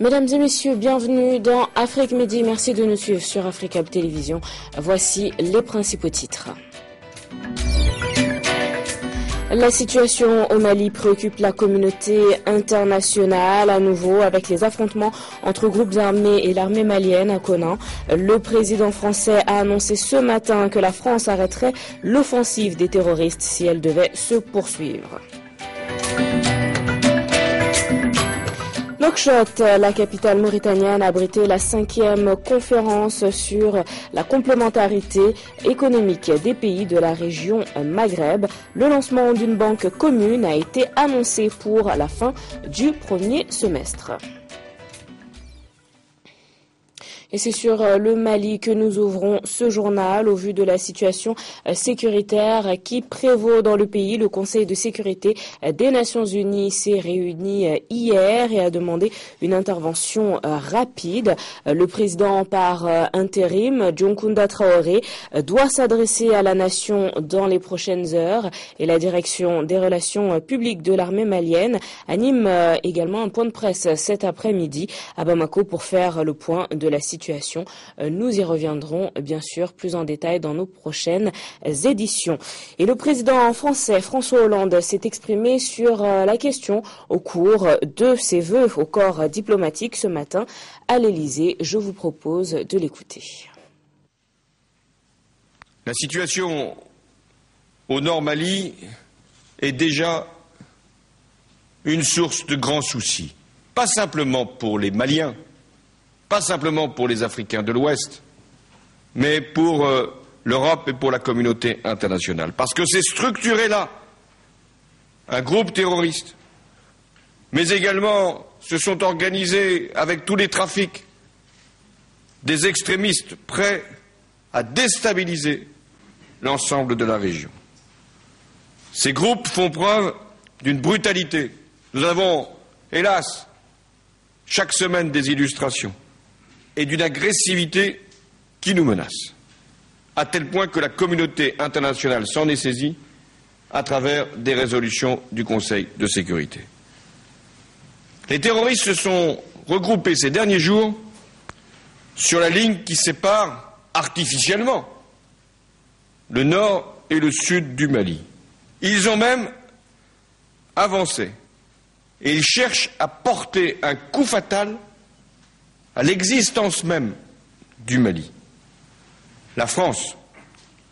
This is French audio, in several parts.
Mesdames et messieurs, bienvenue dans Afrique Midi. Merci de nous suivre sur Africa Télévision. Voici les principaux titres. La situation au Mali préoccupe la communauté internationale à nouveau avec les affrontements entre groupes armés et l'armée malienne à Konna. Le président français a annoncé ce matin que la France arrêterait l'offensive des terroristes si elle devait se poursuivre. Nouakchott, la capitale mauritanienne, a abrité la 5e conférence sur la complémentarité économique des pays de la région Maghreb. Le lancement d'une banque commune a été annoncé pour la fin du premier semestre. Et c'est sur le Mali que nous ouvrons ce journal. Au vu de la situation sécuritaire qui prévaut dans le pays, le Conseil de sécurité des Nations Unies s'est réuni hier et a demandé une intervention rapide. Le président par intérim, Dioncounda Traoré, doit s'adresser à la nation dans les prochaines heures et la direction des relations publiques de l'armée malienne anime également un point de presse cet après-midi à Bamako pour faire le point de la situation. Nous y reviendrons bien sûr plus en détail dans nos prochaines éditions. Et le président français François Hollande s'est exprimé sur la question au cours de ses vœux au corps diplomatique ce matin à l'Élysée. Je vous propose de l'écouter. La situation au nord Mali est déjà une source de grands soucis, pas simplement pour les Maliens, pas simplement pour les Africains de l'Ouest, mais pour l'Europe et pour la communauté internationale. Parce que c'est structuré là un groupe terroriste, mais également se sont organisés avec tous les trafics des extrémistes prêts à déstabiliser l'ensemble de la région. Ces groupes font preuve d'une brutalité. Nous avons, hélas, chaque semaine des illustrations et d'une agressivité qui nous menace, à tel point que la communauté internationale s'en est saisie à travers des résolutions du Conseil de sécurité. Les terroristes se sont regroupés ces derniers jours sur la ligne qui sépare artificiellement le nord et le sud du Mali. Ils ont même avancé et ils cherchent à porter un coup fatal à l'existence même du Mali. La France,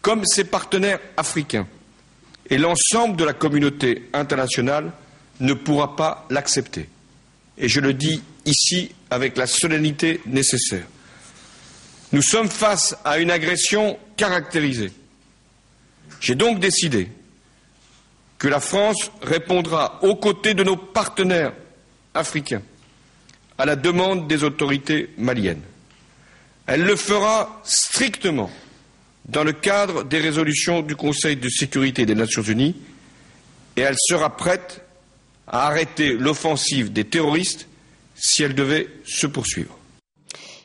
comme ses partenaires africains et l'ensemble de la communauté internationale, ne pourra pas l'accepter. Et je le dis ici avec la solennité nécessaire. Nous sommes face à une agression caractérisée. J'ai donc décidé que la France répondra aux côtés de nos partenaires africains à la demande des autorités maliennes. Elle le fera strictement dans le cadre des résolutions du Conseil de sécurité des Nations Unies et elle sera prête à arrêter l'offensive des terroristes si elle devait se poursuivre.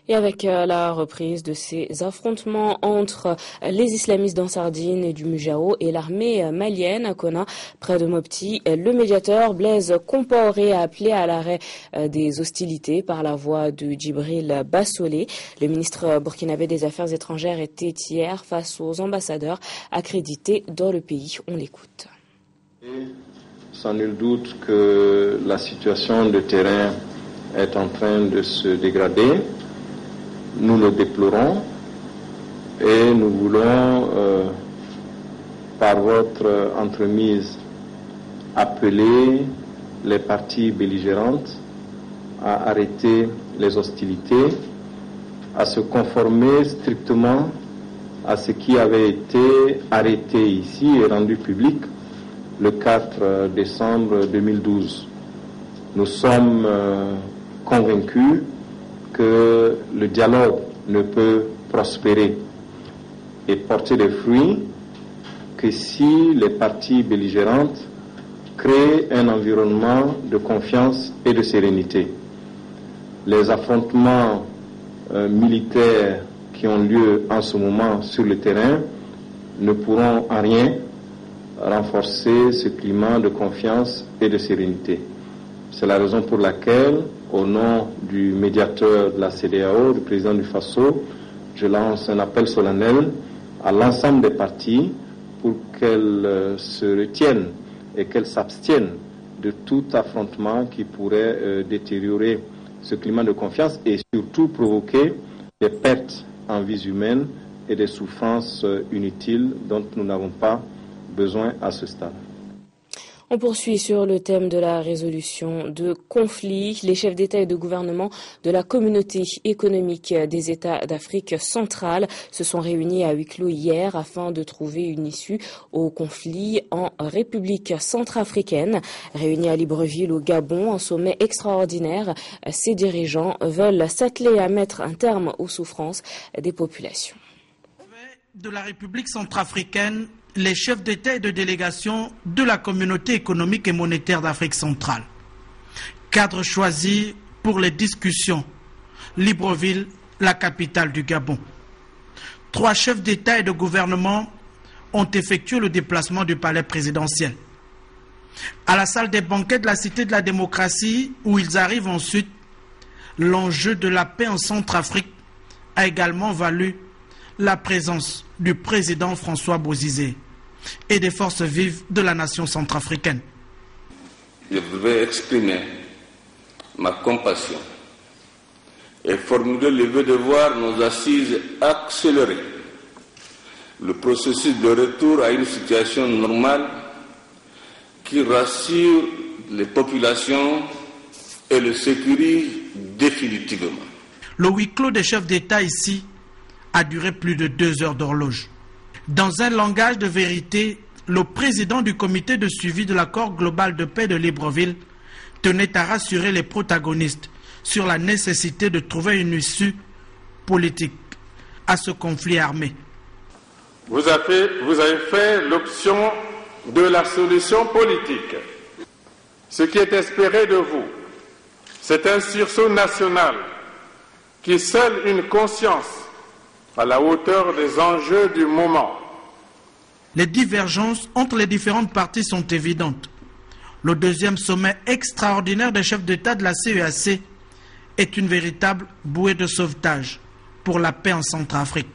Et avec la reprise de ces affrontements entre les islamistes d'Ansardine et du Mujao et l'armée malienne à Konna, près de Mopti, le médiateur Blaise Compaoré a appelé à l'arrêt des hostilités par la voix de Djibril Bassolé. Le ministre burkinabé des Affaires étrangères était hier face aux ambassadeurs accrédités dans le pays. On l'écoute. Sans nul doute que la situation de terrain est en train de se dégrader. Nous le déplorons et nous voulons, par votre entremise, appeler les parties belligérantes à arrêter les hostilités, à se conformer strictement à ce qui avait été arrêté ici et rendu public le 4 décembre 2012. Nous sommes convaincus que le dialogue ne peut prospérer et porter des fruits que si les parties belligérantes créent un environnement de confiance et de sérénité. Les affrontements militaires qui ont lieu en ce moment sur le terrain ne pourront en rien renforcer ce climat de confiance et de sérénité. C'est la raison pour laquelle, au nom du médiateur de la CEDEAO, du président du FASO, je lance un appel solennel à l'ensemble des parties pour qu'elles se retiennent et qu'elles s'abstiennent de tout affrontement qui pourrait détériorer ce climat de confiance et surtout provoquer des pertes en vies humaines et des souffrances inutiles dont nous n'avons pas besoin à ce stade. On poursuit sur le thème de la résolution de conflits. Les chefs d'État et de gouvernement de la communauté économique des États d'Afrique centrale se sont réunis à huis clos hier afin de trouver une issue au conflit en République centrafricaine. Réunis à Libreville au Gabon, un sommet extraordinaire, ces dirigeants veulent s'atteler à mettre un terme aux souffrances des populations. De la République centrafricaine, les chefs d'État et de délégation de la communauté économique et monétaire d'Afrique centrale. Cadre choisi pour les discussions. Libreville, la capitale du Gabon. 3 chefs d'État et de gouvernement ont effectué le déplacement du palais présidentiel. À la salle des banquets de la Cité de la démocratie, où ils arrivent ensuite, l'enjeu de la paix en Centrafrique a également valu la présence du président François Bozizé et des forces vives de la nation centrafricaine. Je voudrais exprimer ma compassion et formuler le vœu de voir nos assises accélérer le processus de retour à une situation normale qui rassure les populations et le sécurise définitivement. Le huis clos des chefs d'État ici a duré plus de 2 heures d'horloge. Dans un langage de vérité, le président du comité de suivi de l'accord global de paix de Libreville tenait à rassurer les protagonistes sur la nécessité de trouver une issue politique à ce conflit armé. Vous avez fait l'option de la solution politique. Ce qui est espéré de vous, c'est un sursaut national qui scelle une conscience à la hauteur des enjeux du moment. Les divergences entre les différentes parties sont évidentes. Le 2e sommet extraordinaire des chefs d'État de la CEAC est une véritable bouée de sauvetage pour la paix en Centrafrique.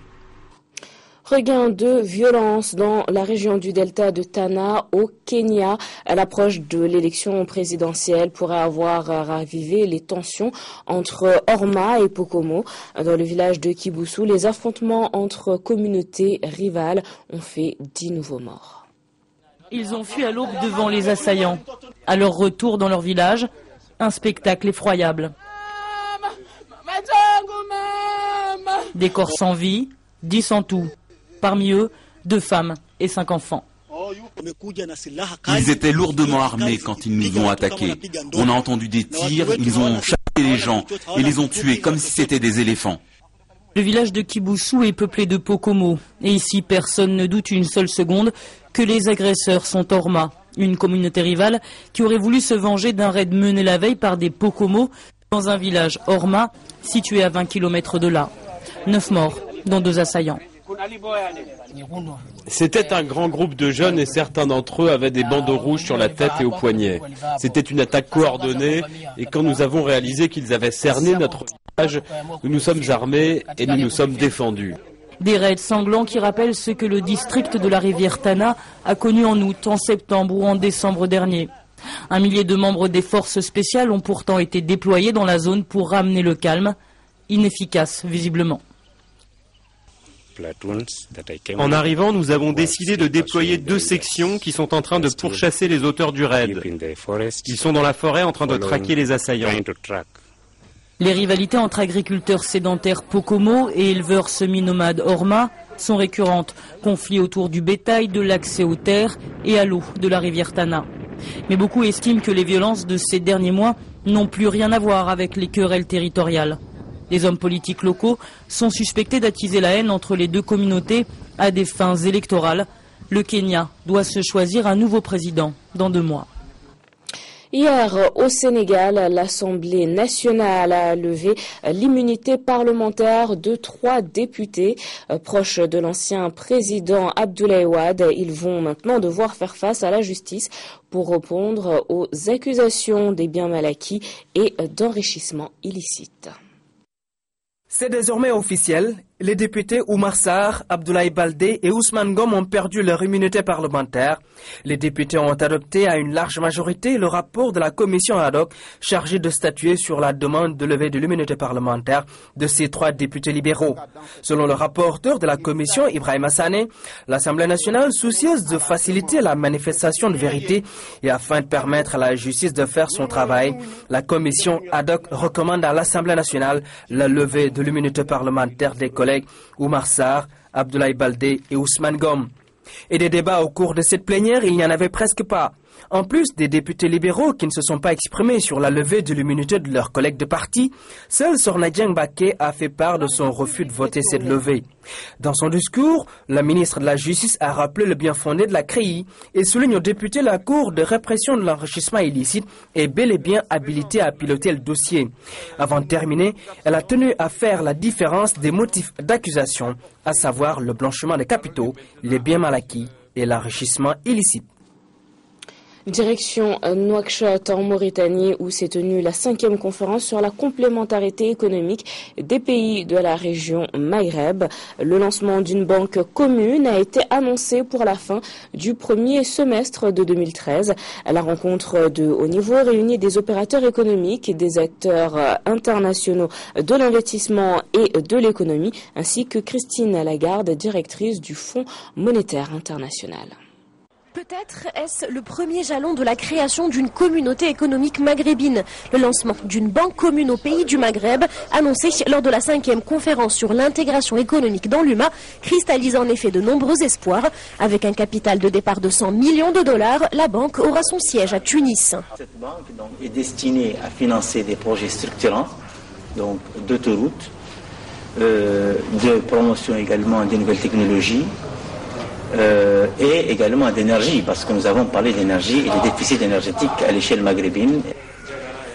Regain de violence dans la région du delta de Tana au Kenya. À l'approche de l'élection présidentielle pourrait avoir ravivé les tensions entre Orma et Pokomo. Dans le village de Kibusu, les affrontements entre communautés rivales ont fait 10 nouveaux morts. Ils ont fui à l'aube devant les assaillants. À leur retour dans leur village, un spectacle effroyable. Des corps sans vie, 10 en tout. Parmi eux, 2 femmes et 5 enfants. Ils étaient lourdement armés quand ils nous ont attaqués. On a entendu des tirs, ils ont chassé les gens et les ont tués comme si c'était des éléphants. Le village de Kibusu est peuplé de Pokomo. Et ici, personne ne doute une seule seconde que les agresseurs sont Orma, une communauté rivale qui aurait voulu se venger d'un raid mené la veille par des Pokomo dans un village Orma situé à 20 km de là. 9 morts, dont 2 assaillants. C'était un grand groupe de jeunes et certains d'entre eux avaient des bandeaux rouges sur la tête et aux poignets. C'était une attaque coordonnée et quand nous avons réalisé qu'ils avaient cerné notre village, nous nous sommes armés et nous nous sommes défendus. Des raids sanglants qui rappellent ce que le district de la rivière Tana a connu en août, en septembre ou en décembre dernier. 1 millier de membres des forces spéciales ont pourtant été déployés dans la zone pour ramener le calme, inefficace visiblement. En arrivant, nous avons décidé de déployer 2 sections qui sont en train de pourchasser les auteurs du raid. Ils sont dans la forêt en train de traquer les assaillants. Les rivalités entre agriculteurs sédentaires Pokomo et éleveurs semi-nomades Orma sont récurrentes. Conflits autour du bétail, de l'accès aux terres et à l'eau de la rivière Tana. Mais beaucoup estiment que les violences de ces derniers mois n'ont plus rien à voir avec les querelles territoriales. Les hommes politiques locaux sont suspectés d'attiser la haine entre les 2 communautés à des fins électorales. Le Kenya doit se choisir un nouveau président dans 2 mois. Hier, au Sénégal, l'Assemblée nationale a levé l'immunité parlementaire de 3 députés proches de l'ancien président Abdoulaye Wade. Ils vont maintenant devoir faire face à la justice pour répondre aux accusations des biens mal acquis et d'enrichissement illicite. C'est désormais officiel. Les députés Oumar Sarr, Abdoulaye Baldé et Ousmane Ngom ont perdu leur immunité parlementaire. Les députés ont adopté à une large majorité le rapport de la commission ad hoc chargée de statuer sur la demande de levée de l'immunité parlementaire de ces 3 députés libéraux. Selon le rapporteur de la commission, Ibrahima Sané, l'Assemblée nationale, soucieuse de faciliter la manifestation de vérité et afin de permettre à la justice de faire son travail, la commission ad hoc recommande à l'Assemblée nationale la levée de l'immunité parlementaire des collègues Oumar Sarr, Abdoulaye Baldé et Ousmane Ngom. Et des débats au cours de cette plénière, il n'y en avait presque pas. En plus des députés libéraux qui ne se sont pas exprimés sur la levée de l'immunité de leurs collègues de parti, seul Sorna Dieng-Baké a fait part de son refus de voter cette levée. Dans son discours, la ministre de la Justice a rappelé le bien fondé de la CREI et souligne aux députés la Cour de répression de l'enrichissement illicite est bel et bien habilitée à piloter le dossier. Avant de terminer, elle a tenu à faire la différence des motifs d'accusation, à savoir le blanchiment des capitaux, les biens mal acquis et l'enrichissement illicite. Direction Nouakchott en Mauritanie où s'est tenue la 5e conférence sur la complémentarité économique des pays de la région Maghreb. Le lancement d'une banque commune a été annoncé pour la fin du premier semestre de 2013. La rencontre de haut niveau réunit des opérateurs économiques, des acteurs internationaux de l'investissement et de l'économie, ainsi que Christine Lagarde, directrice du Fonds monétaire international. Peut-être est-ce le premier jalon de la création d'une communauté économique maghrébine. Le lancement d'une banque commune au pays du Maghreb, annoncé lors de la 5e conférence sur l'intégration économique dans l'UMA, cristallise en effet de nombreux espoirs. Avec un capital de départ de 100 millions de dollars, la banque aura son siège à Tunis. Cette banque donc, est destinée à financer des projets structurants, donc d'autoroutes, de promotion également des nouvelles technologies, et également d'énergie, parce que nous avons parlé d'énergie et des déficits énergétiques à l'échelle maghrébine.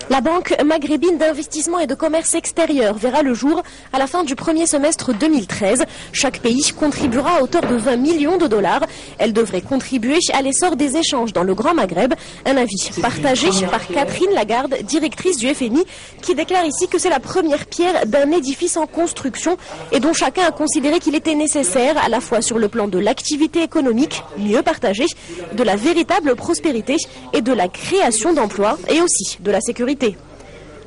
La Banque maghrébine d'investissement et de commerce extérieur verra le jour à la fin du premier semestre 2013. Chaque pays contribuera à hauteur de 20 millions de dollars. Elle devrait contribuer à l'essor des échanges dans le Grand Maghreb. Un avis partagé par Catherine Lagarde, directrice du FMI, qui déclare ici que c'est la première pierre d'un édifice en construction et dont chacun a considéré qu'il était nécessaire à la fois sur le plan de l'activité économique, mieux partagée, de la véritable prospérité et de la création d'emplois et aussi de la sécurité.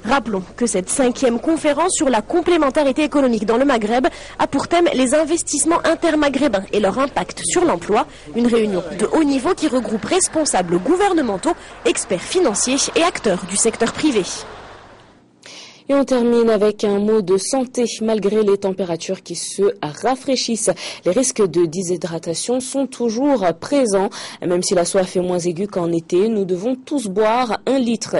Rappelons que cette 5e conférence sur la complémentarité économique dans le Maghreb a pour thème les investissements intermaghrébins et leur impact sur l'emploi. Une réunion de haut niveau qui regroupe responsables gouvernementaux, experts financiers et acteurs du secteur privé. Et on termine avec un mot de santé. Malgré les températures qui se rafraîchissent, les risques de déshydratation sont toujours présents. Même si la soif est moins aiguë qu'en été, nous devons tous boire 1,5 litre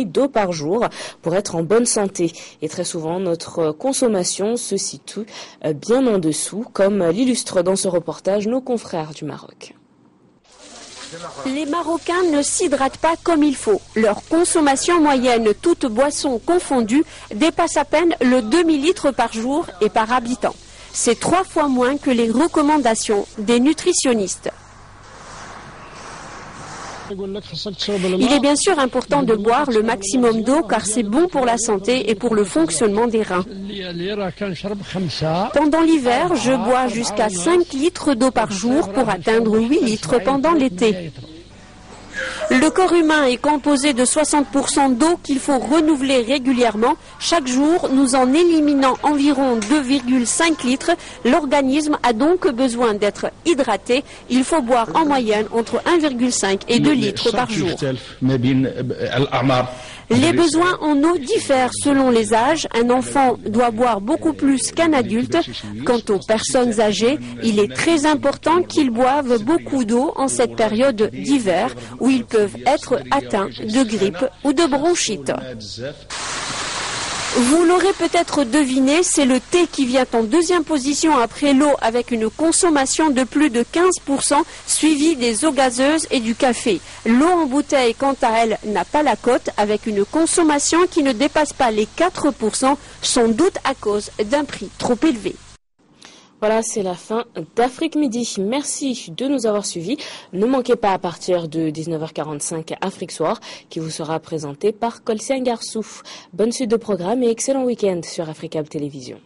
d'eau par jour pour être en bonne santé. Et très souvent, notre consommation se situe bien en dessous, comme l'illustrent dans ce reportage nos confrères du Maroc. Les Marocains ne s'hydratent pas comme il faut. Leur consommation moyenne, toutes boissons confondues, dépasse à peine le demi-litre par jour et par habitant. C'est 3 fois moins que les recommandations des nutritionnistes. Il est bien sûr important de boire le maximum d'eau car c'est bon pour la santé et pour le fonctionnement des reins. Pendant l'hiver, je bois jusqu'à 5 litres d'eau par jour pour atteindre 8 litres pendant l'été. Le corps humain est composé de 60% d'eau qu'il faut renouveler régulièrement. Chaque jour, nous en éliminant environ 2,5 litres. L'organisme a donc besoin d'être hydraté. Il faut boire en moyenne entre 1,5 et 2 litres par jour. Les besoins en eau diffèrent selon les âges. Un enfant doit boire beaucoup plus qu'un adulte. Quant aux personnes âgées, il est très important qu'ils boivent beaucoup d'eau en cette période d'hiver où ils peuvent être atteints de grippe ou de bronchite. Vous l'aurez peut-être deviné, c'est le thé qui vient en deuxième position après l'eau avec une consommation de plus de 15%, suivi des eaux gazeuses et du café. L'eau en bouteille, quant à elle, n'a pas la cote avec une consommation qui ne dépasse pas les 4%, sans doute à cause d'un prix trop élevé. Voilà, c'est la fin d'Afrique Midi. Merci de nous avoir suivis. Ne manquez pas à partir de 19h45 Afrique Soir qui vous sera présenté par Kolsien Garsou. Bonne suite de programme et excellent week-end sur Africable Télévision.